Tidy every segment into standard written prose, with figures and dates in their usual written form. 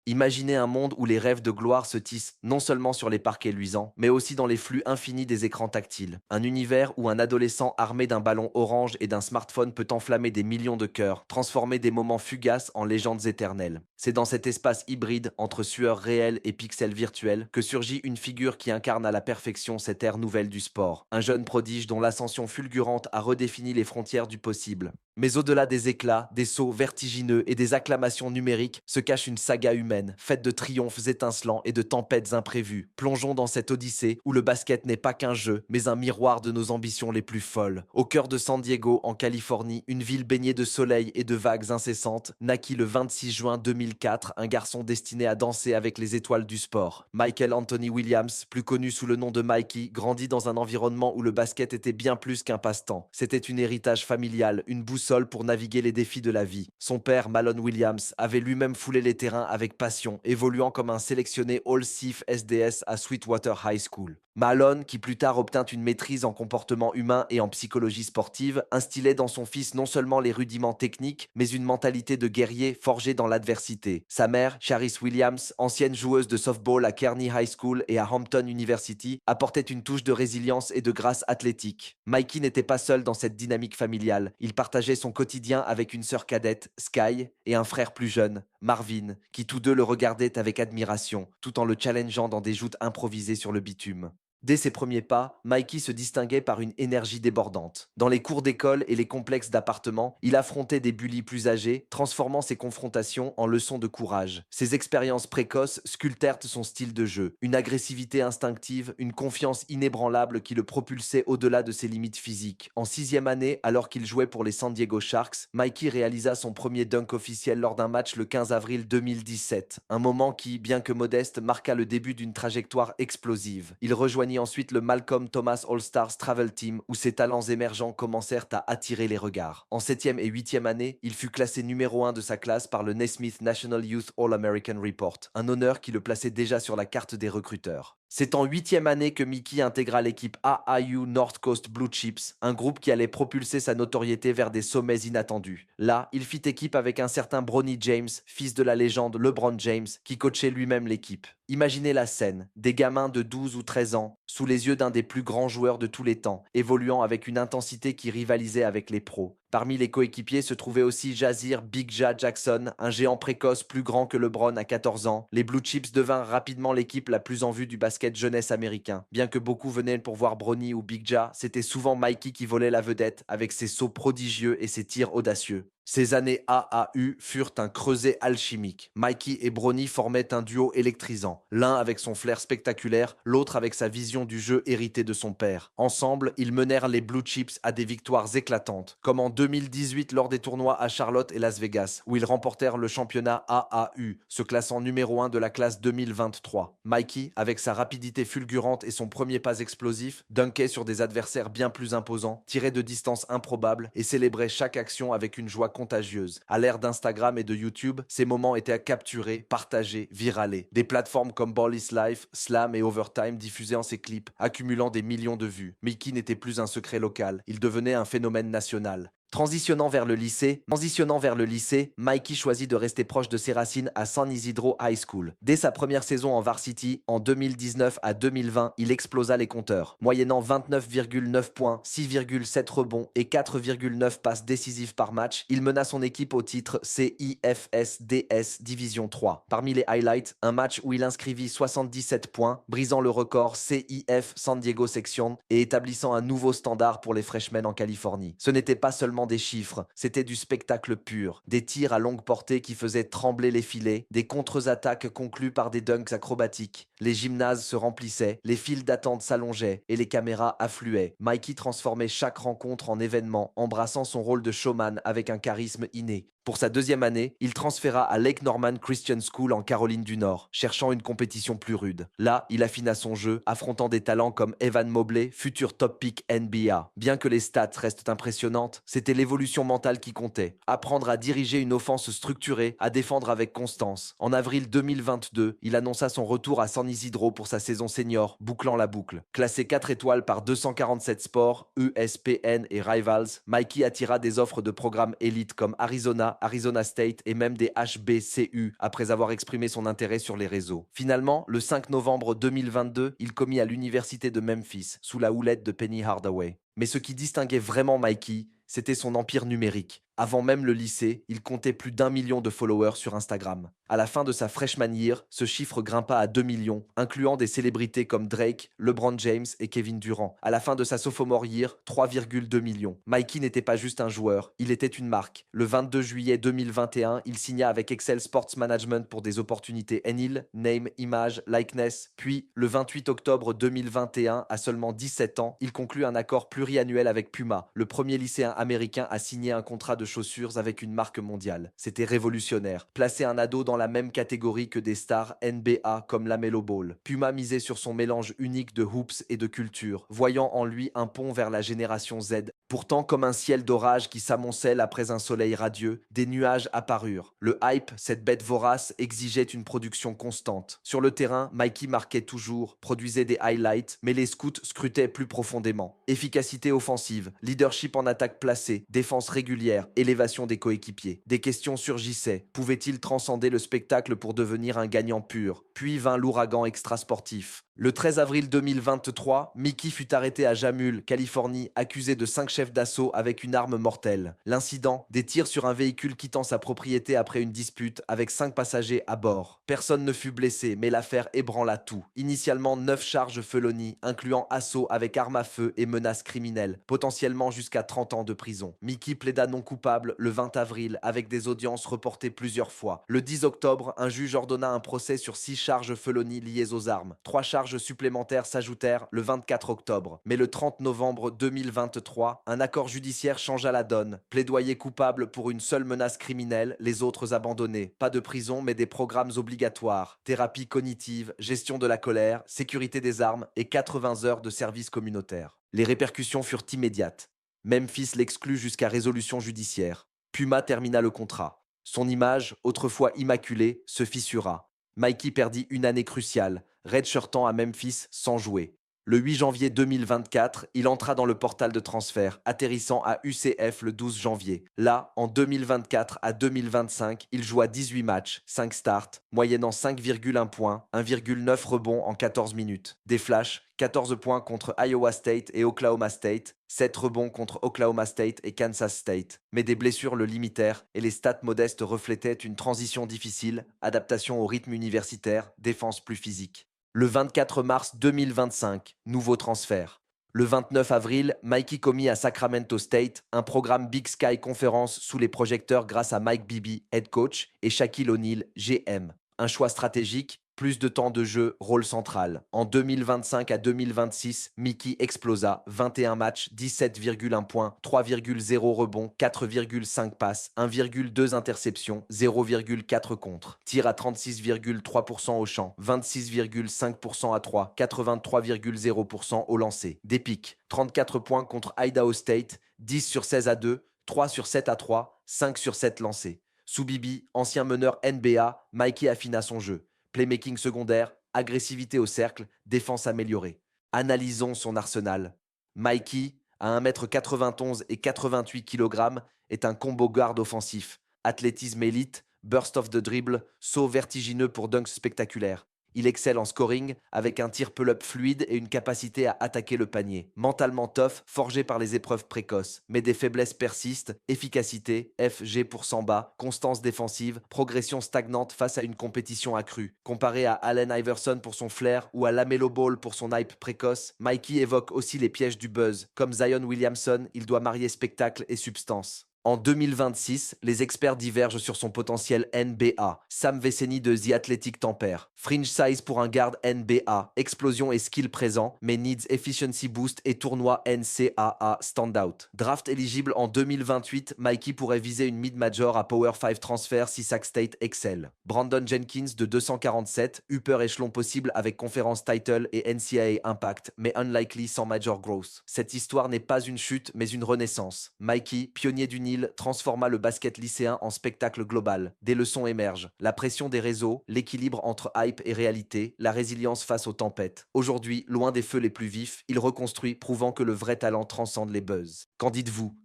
Imaginez un monde où les rêves de gloire se tissent non seulement sur les parquets luisants, mais aussi dans les flux infinis des écrans tactiles. Un univers où un adolescent armé d'un ballon orange et d'un smartphone peut enflammer des millions de cœurs, transformer des moments fugaces en légendes éternelles. C'est dans cet espace hybride, entre sueur réelle et pixels virtuels, que surgit une figure qui incarne à la perfection cette ère nouvelle du sport. Un jeune prodige dont l'ascension fulgurante a redéfini les frontières du possible. Mais au-delà des éclats, des sauts vertigineux et des acclamations numériques se cache une saga humaine, faite de triomphes étincelants et de tempêtes imprévues. Plongeons dans cette odyssée où le basket n'est pas qu'un jeu, mais un miroir de nos ambitions les plus folles. Au cœur de San Diego, en Californie, une ville baignée de soleil et de vagues incessantes, naquit le 26 juin 2004 un garçon destiné à danser avec les étoiles du sport. Michael Anthony Williams, plus connu sous le nom de Mikey, grandit dans un environnement où le basket était bien plus qu'un passe-temps. C'était un héritage familial, une boussole pour naviguer les défis de la vie. Son père, Malone Williams, avait lui-même foulé les terrains avec passion, évoluant comme un sélectionné All-Sif SDS à Sweetwater High School. Malone, qui plus tard obtint une maîtrise en comportement humain et en psychologie sportive, instillait dans son fils non seulement les rudiments techniques, mais une mentalité de guerrier forgée dans l'adversité. Sa mère, Charis Williams, ancienne joueuse de softball à Kearney High School et à Hampton University, apportait une touche de résilience et de grâce athlétique. Mikey n'était pas seul dans cette dynamique familiale. Il partageait son quotidien avec une sœur cadette, Sky, et un frère plus jeune, Marvin, qui tous deux le regardaient avec admiration, tout en le challengeant dans des joutes improvisées sur le bitume. Dès ses premiers pas, Mikey se distinguait par une énergie débordante. Dans les cours d'école et les complexes d'appartements, il affrontait des bullies plus âgés, transformant ses confrontations en leçons de courage. Ses expériences précoces sculptèrent son style de jeu, une agressivité instinctive, une confiance inébranlable qui le propulsait au-delà de ses limites physiques. En sixième année, alors qu'il jouait pour les San Diego Sharks, Mikey réalisa son premier dunk officiel lors d'un match le 15 avril 2017, un moment qui, bien que modeste, marqua le début d'une trajectoire explosive. Il rejoignit ensuite le Malcolm Thomas All-Stars Travel Team où ses talents émergents commencèrent à attirer les regards. En septième et huitième année, il fut classé numéro 1 de sa classe par le Naismith National Youth All-American Report, un honneur qui le plaçait déjà sur la carte des recruteurs. C'est en huitième année que Mickey intégra l'équipe AIU North Coast Blue Chips, un groupe qui allait propulser sa notoriété vers des sommets inattendus. Là, il fit équipe avec un certain Bronny James, fils de la légende LeBron James, qui coachait lui-même l'équipe. Imaginez la scène, des gamins de 12 ou 13 ans, sous les yeux d'un des plus grands joueurs de tous les temps, évoluant avec une intensité qui rivalisait avec les pros. Parmi les coéquipiers se trouvait aussi Jazir Big Ja Jackson, un géant précoce plus grand que LeBron à 14 ans. Les Blue Chips devinrent rapidement l'équipe la plus en vue du basket jeunesse américain. Bien que beaucoup venaient pour voir Bronny ou Big Ja, c'était souvent Mikey qui volait la vedette avec ses sauts prodigieux et ses tirs audacieux. Ces années AAU furent un creuset alchimique. Mikey et Bronny formaient un duo électrisant, l'un avec son flair spectaculaire, l'autre avec sa vision du jeu héritée de son père. Ensemble, ils menèrent les Blue Chips à des victoires éclatantes, comme en 2018 lors des tournois à Charlotte et Las Vegas, où ils remportèrent le championnat AAU, se classant numéro 1 de la classe 2023. Mikey, avec sa rapidité fulgurante et son premier pas explosif, dunkait sur des adversaires bien plus imposants, tirait de distances improbables et célébrait chaque action avec une joie contagieuse. À l'ère d'Instagram et de YouTube, ces moments étaient capturés, partagés, viralés. Des plateformes comme Ball is Life, Slam et Overtime diffusaient en ses clips, accumulant des millions de vues. Mickey n'était plus un secret local, il devenait un phénomène national. Transitionnant vers le lycée, Mikey choisit de rester proche de ses racines à San Isidro High School. Dès sa première saison en varsity, en 2019 à 2020, il explosa les compteurs, moyennant 29,9 points, 6,7 rebonds et 4,9 passes décisives par match. Il mena son équipe au titre CIFSDS Division 3. Parmi les highlights, un match où il inscrivit 77 points, brisant le record CIF San Diego Section et établissant un nouveau standard pour les freshmen en Californie. Ce n'était pas seulement des chiffres, c'était du spectacle pur. Des tirs à longue portée qui faisaient trembler les filets, des contre-attaques conclues par des dunks acrobatiques. Les gymnases se remplissaient, les files d'attente s'allongeaient et les caméras affluaient. Mikey transformait chaque rencontre en événement, embrassant son rôle de showman avec un charisme inné. Pour sa deuxième année, il transféra à Lake Norman Christian School en Caroline du Nord, cherchant une compétition plus rude. Là, il affina son jeu, affrontant des talents comme Evan Mobley, futur top pick NBA. Bien que les stats restent impressionnantes, c'était l'évolution mentale qui comptait. Apprendre à diriger une offense structurée, à défendre avec constance. En avril 2022, il annonça son retour à San Isidro pour sa saison senior, bouclant la boucle. Classé 4 étoiles par 247 Sports, ESPN et Rivals, Mikey attira des offres de programmes élites comme Arizona, Puma, Arizona State et même des HBCU après avoir exprimé son intérêt sur les réseaux. Finalement, le 5 novembre 2022, il commit à l'université de Memphis sous la houlette de Penny Hardaway. Mais ce qui distinguait vraiment Mikey, c'était son empire numérique. Avant même le lycée, il comptait plus d'1 million de followers sur Instagram. À la fin de sa freshman year, ce chiffre grimpa à 2 millions, incluant des célébrités comme Drake, LeBron James et Kevin Durant. À la fin de sa sophomore year, 3,2 millions. Mikey n'était pas juste un joueur, il était une marque. Le 22 juillet 2021, il signa avec Excel Sports Management pour des opportunités NIL, Name, Image, Likeness. Puis, le 28 octobre 2021, à seulement 17 ans, il conclut un accord pluriannuel avec Puma, le premier lycéen américain à signer un contrat de chaussures avec une marque mondiale. C'était révolutionnaire. Placer un ado dans la même catégorie que des stars NBA comme LaMelo Ball. Puma misait sur son mélange unique de hoops et de culture, voyant en lui un pont vers la génération Z. Pourtant, comme un ciel d'orage qui s'amoncelle après un soleil radieux, des nuages apparurent. Le hype, cette bête vorace, exigeait une production constante. Sur le terrain, Mikey marquait toujours, produisait des highlights, mais les scouts scrutaient plus profondément. Efficacité offensive, leadership en attaque placée, défense régulière, élévation des coéquipiers. Des questions surgissaient. Pouvait-il transcender le spectacle pour devenir un gagnant pur? Puis vint l'ouragan extrasportif. Le 13 avril 2023, Mickey fut arrêté à Jamul, Californie, accusé de 5 chefs d'assaut avec une arme mortelle. L'incident, des tirs sur un véhicule quittant sa propriété après une dispute avec 5 passagers à bord. Personne ne fut blessé, mais l'affaire ébranla tout. Initialement 9 charges felonies, incluant assaut avec arme à feu et menaces criminelles, potentiellement jusqu'à 30 ans de prison. Mickey plaida non coupable le 20 avril avec des audiences reportées plusieurs fois. Le 10 octobre, un juge ordonna un procès sur 6 charges felonies liées aux armes. 3 charges supplémentaires s'ajoutèrent le 24 octobre. Mais le 30 novembre 2023, un accord judiciaire changea la donne. Plaidoyer coupable pour une seule menace criminelle, les autres abandonnés. Pas de prison, mais des programmes obligatoires. Thérapie cognitive, gestion de la colère, sécurité des armes et 80 heures de service communautaire. Les répercussions furent immédiates. Memphis l'exclut jusqu'à résolution judiciaire. Puma termina le contrat. Son image, autrefois immaculée, se fissura. Mikey perdit une année cruciale, redshirtant à Memphis sans jouer. Le 8 janvier 2024, il entra dans le portal de transfert, atterrissant à UCF le 12 janvier. Là, en 2024 à 2025, il joua 18 matchs, 5 starts, moyennant 5,1 points, 1,9 rebonds en 14 minutes. Des flashs, 14 points contre Iowa State et Oklahoma State, 7 rebonds contre Oklahoma State et Kansas State. Mais des blessures le limitèrent et les stats modestes reflétaient une transition difficile, adaptation au rythme universitaire, défense plus physique. Le 24 mars 2025, nouveau transfert. Le 29 avril, Mikey commit à Sacramento State, un programme Big Sky Conference sous les projecteurs grâce à Mike Bibby, head coach, et Shaquille O'Neal, GM. Un choix stratégique, plus de temps de jeu, rôle central. En 2025 à 2026, Mickey explosa. 21 matchs, 17,1 points, 3,0 rebonds, 4,5 passes, 1,2 interceptions, 0,4 contre. Tir à 36,3% au champ, 26,5% à 3, 83,0% au lancer. Des pics, 34 points contre Idaho State, 10 sur 16 à 2, 3 sur 7 à 3, 5 sur 7 lancés. Sous Bibi, ancien meneur NBA, Mikey affina son jeu. Playmaking secondaire, agressivité au cercle, défense améliorée. Analysons son arsenal. Mikey, à 1,91 m et 88 kg, est un combo guard offensif. Athlétisme élite, burst of the dribble, saut vertigineux pour dunks spectaculaires. Il excelle en scoring avec un tir pull-up fluide et une capacité à attaquer le panier. Mentalement tough, forgé par les épreuves précoces. Mais des faiblesses persistent, efficacité, FG pour 100 bas, constance défensive, progression stagnante face à une compétition accrue. Comparé à Allen Iverson pour son flair ou à LaMelo Ball pour son hype précoce, Mikey évoque aussi les pièges du buzz. Comme Zion Williamson, il doit marier spectacle et substance. En 2026, les experts divergent sur son potentiel NBA. Sam Veceni de The Athletic tempère. Fringe size pour un guard NBA. Explosion et skill présent, mais needs efficiency boost et tournoi NCAA standout. Draft éligible en 2028, Mikey pourrait viser une mid-major à Power 5 transfert si Sac State excelle. Brandon Jenkins de 247, upper échelon possible avec conférence title et NCAA impact, mais unlikely sans major growth. Cette histoire n'est pas une chute, mais une renaissance. Mikey, pionnier du Nil, transforma le basket lycéen en spectacle global. Des leçons émergent. La pression des réseaux, l'équilibre entre hype et réalité, la résilience face aux tempêtes. Aujourd'hui, loin des feux les plus vifs, il reconstruit, prouvant que le vrai talent transcende les buzz. Qu'en dites-vous?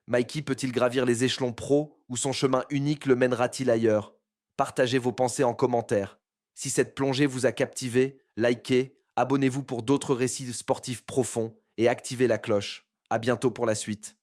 Mikey peut-il gravir les échelons pro ou son chemin unique le mènera-t-il ailleurs? Partagez vos pensées en commentaire. Si cette plongée vous a captivé, likez, abonnez-vous pour d'autres récits sportifs profonds et activez la cloche. À bientôt pour la suite.